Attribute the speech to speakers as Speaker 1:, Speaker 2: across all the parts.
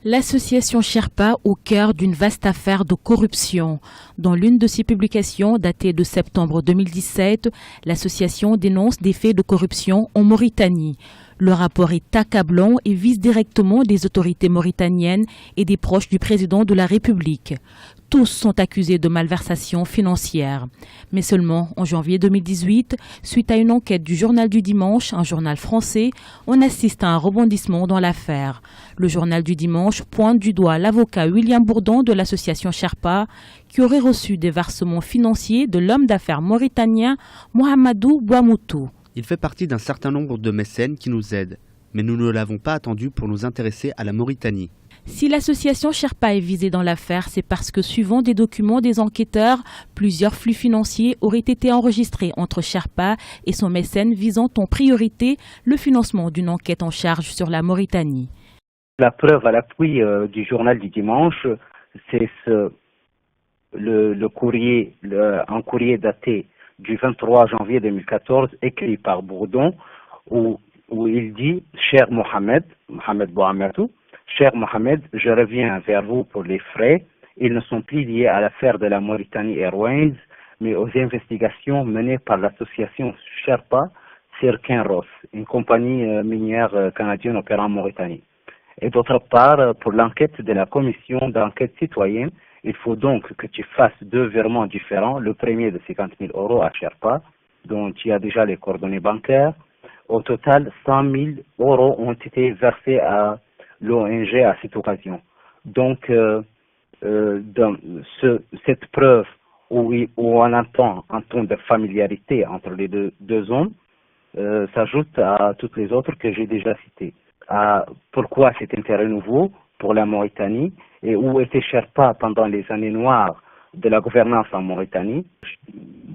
Speaker 1: L'association Sherpa au cœur d'une vaste affaire de corruption. Dans l'une de ses publications datée de septembre 2017, l'association dénonce des faits de corruption en Mauritanie. Le rapport est accablant et vise directement des autorités mauritaniennes et des proches du président de la République. Tous sont accusés de malversation financière. Mais seulement en janvier 2018, suite à une enquête du Journal du Dimanche, un journal français, on assiste à un rebondissement dans l'affaire. Le Journal du Dimanche pointe du doigt l'avocat William Bourdon de l'association Sherpa qui aurait reçu des versements financiers de l'homme d'affaires mauritanien Mohamedou Bouamoutou.
Speaker 2: Il fait partie d'un certain nombre de mécènes qui nous aident, mais nous ne l'avons pas attendu pour nous intéresser à la Mauritanie.
Speaker 1: Si l'association Sherpa est visée dans l'affaire, c'est parce que, suivant des documents des enquêteurs, plusieurs flux financiers auraient été enregistrés entre Sherpa et son mécène visant en priorité le financement d'une enquête en charge sur la Mauritanie.
Speaker 3: La preuve à l'appui du Journal du Dimanche, c'est un courrier daté du 23 janvier 2014, écrit par Bourdon, où il dit « Cher Mohamed Bouamoutou, cher Mohamed, je reviens vers vous pour les frais. Ils ne sont plus liés à l'affaire de la Mauritanie Airways, mais aux investigations menées par l'association Sherpa Sirkin Ross, une compagnie minière canadienne opérant en Mauritanie. Et d'autre part, pour l'enquête de la commission d'enquête citoyenne, il faut donc que tu fasses deux virements différents. Le premier de 50 000 € à Sherpa, dont tu as déjà les coordonnées bancaires. Au total, 100 000 € ont été versés à l'ONG à cette occasion. Donc, dans cette preuve où on entend un ton de familiarité entre les deux hommes, s'ajoute à toutes les autres que j'ai déjà citées. Pourquoi cet intérêt nouveau pour la Mauritanie et où était Sherpa pendant les années noires de la gouvernance en Mauritanie.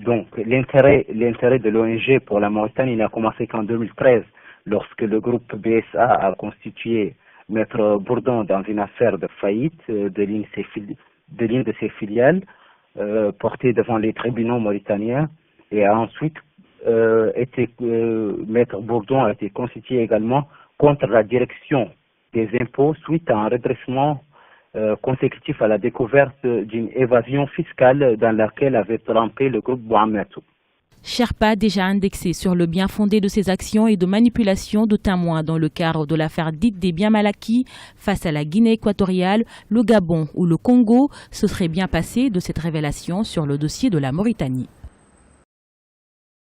Speaker 3: Donc l'intérêt de l'ONG pour la Mauritanie n'a commencé qu'en 2013 lorsque le groupe BSA a constitué Maître Bourdon dans une affaire de faillite de l'une de ses filiales portée devant les tribunaux mauritaniens et a ensuite Maître Bourdon a été constitué également contre la direction des impôts suite à un redressement consécutif à la découverte d'une évasion fiscale dans laquelle avait trempé le groupe Bouamoutou.
Speaker 1: Sherpa, déjà indexé sur le bien fondé de ses actions et de manipulation de témoins dans le cadre de l'affaire dite des biens mal acquis face à la Guinée équatoriale, le Gabon ou le Congo, se serait bien passé de cette révélation sur le dossier de la Mauritanie.